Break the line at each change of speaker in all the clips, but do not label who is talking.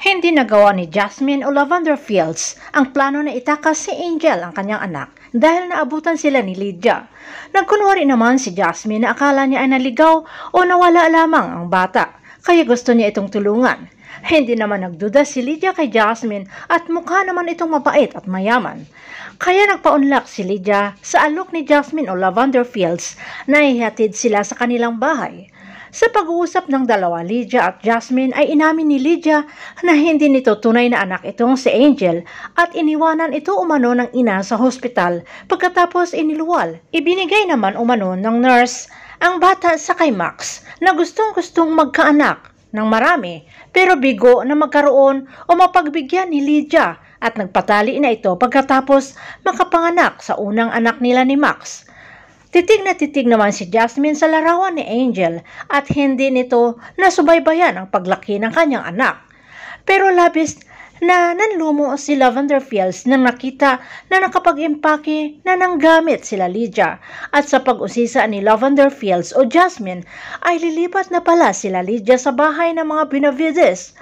Hindi nagawa ni Jasmine o Lavender Fields ang plano na itakas si Angel ang kanyang anak dahil naabutan sila ni Lydia. Nagkunwari naman si Jasmine na akala niya ay naligaw o nawala lamang ang bata, kaya gusto niya itong tulungan. Hindi naman nagduda si Lydia kay Jasmine at mukha naman itong mabait at mayaman. Kaya nagpaunlak si Lydia sa alok ni Jasmine o Lavender Fields na ihatid sila sa kanilang bahay. Sa pag-uusap ng dalawa, Lydia at Jasmine, ay inamin ni Lydia na hindi nito tunay na anak itong si Angel at iniwanan ito umano ng ina sa hospital pagkatapos iniluwal. Ibinigay naman umano ng nurse ang bata sa kay Max na gustong-gustong magkaanak ng marami pero bigo na magkaroon o mapagbigyan ni Lydia at nagpatali na ito pagkatapos makapanganak sa unang anak nila ni Max. Titig na titig naman si Jasmine sa larawan ni Angel at hindi nito nasubaybayan ang paglaki ng kanyang anak. Pero labis na nanlumo si Lavender Fields nang nakita na nakapag-impake na ng gamit sila Lydia at sa pag-usisa ni Lavender Fields o Jasmine ay lilipat na pala sila Lydia sa bahay ng mga Benavides.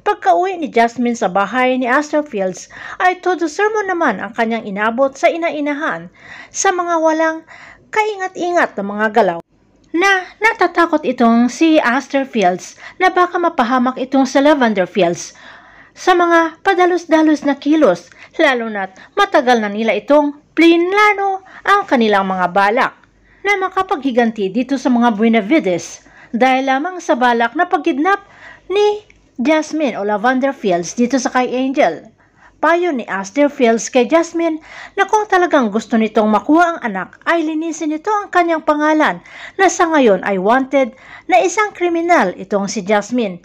Pagka-uwi ni Jasmine sa bahay ni Astor Fields ay todo sermon naman ang kanyang inabot sa ina-inahan sa mga walang kaingat-ingat na mga galaw na natatakot itong si Astor Fields na baka mapahamak itong sa Lavender Fields sa mga padalos-dalos na kilos, lalo na't matagal na nila itong plinlano ang kanilang mga balak na makapaghiganti dito sa mga Benavides dahil lamang sa balak na pagkidnap ni Jasmine o Lavender Fields dito sa kay Angel. Payo ni Astor Fields kay Jasmine na kung talagang gusto nitong makuha ang anak ay linisin nito ang kanyang pangalan na sa ngayon ay wanted na isang kriminal itong si Jasmine.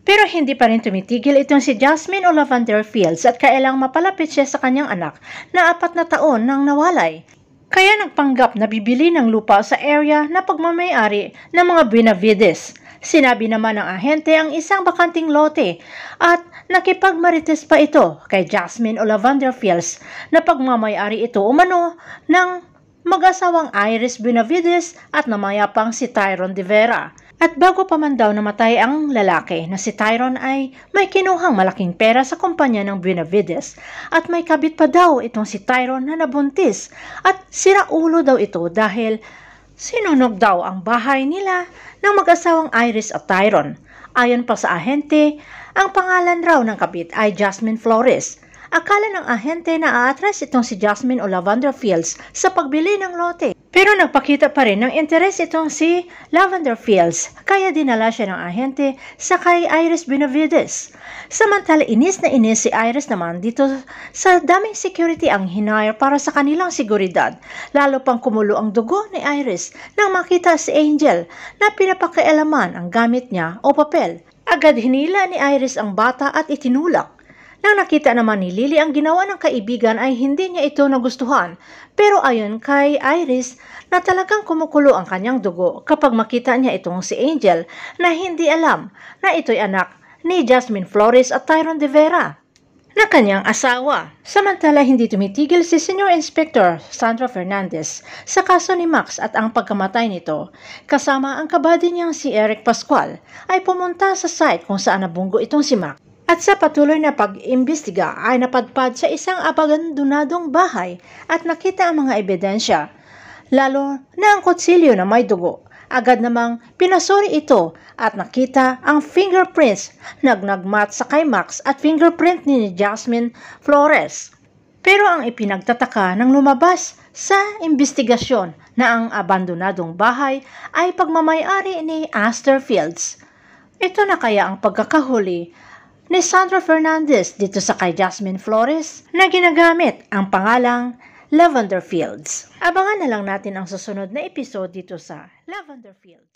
Pero hindi pa rin tumitigil itong si Jasmine o Lavender Fields at kailang mapalapit siya sa kanyang anak na 4 na taon nang nawalay. Kaya nagpanggap na bibili ng lupa sa area na pagmamayari ng mga Benavides. Sinabi naman ng ahente ang isang bakanting lote at nakipagmarites pa ito kay Jasmine o Lavender Fields na pagmamayari ito umano ng mag-asawang Iris Benavides at namayapang si Tyrone de Vera. At bago pa man daw namatay ang lalaki na si Tyrone ay may kinuhang malaking pera sa kumpanya ng Benavides at may kabit pa daw itong si Tyrone na nabuntis at siraulo daw ito dahil sinunog daw ang bahay nila ng mag-asawang Iris at Tyrone. Ayon pa sa ahente, ang pangalan raw ng kabit ay Jasmine Flores. Akala ng ahente na aatras itong si Jasmine o Lavender Fields sa pagbili ng lote. Pero nagpakita pa rin ng interes itong si Lavender Fields kaya dinala siya ng ahente sa kay Iris Benavides. Samantala inis na inis si Iris naman dito sa daming security ang hinire para sa kanilang seguridad. Lalo pang kumulo ang dugo ni Iris nang makita si Angel na pinapakialaman ang gamit niya o papel. Agad hinila ni Iris ang bata at itinulak. Nang nakita naman ni Lily ang ginawa ng kaibigan ay hindi niya ito nagustuhan. Pero ayon kay Iris na talagang kumukulo ang kanyang dugo kapag makita niya itong si Angel na hindi alam na ito'y anak ni Jasmine Flores at Tyrone de Vera na kanyang asawa. Samantala hindi tumitigil si Senior Inspector Sandra Fernandez sa kaso ni Max at ang pagkamatay nito. Kasama ang kabady niyang si Eric Pascual ay pumunta sa site kung saan nabunggo itong si Max. At sa patuloy na pag-imbestiga ay napadpad sa isang abandonadong bahay at nakita ang mga ebidensya, lalo na ang kutsilyo na may dugo. Agad namang pinasuri ito at nakita ang fingerprints nagnagmat sa kay Max at fingerprint ni Jasmine Flores. Pero ang ipinagtataka ng lumabas sa imbestigasyon na ang abandonadong bahay ay pagmamayari ni Astor Fields. Ito na kaya ang pagkakahuli ni Sandra Fernandez dito sa kay Jasmine Flores na ginagamit ang pangalang Lavender Fields. Abangan na lang natin ang susunod na episode dito sa Lavender Fields.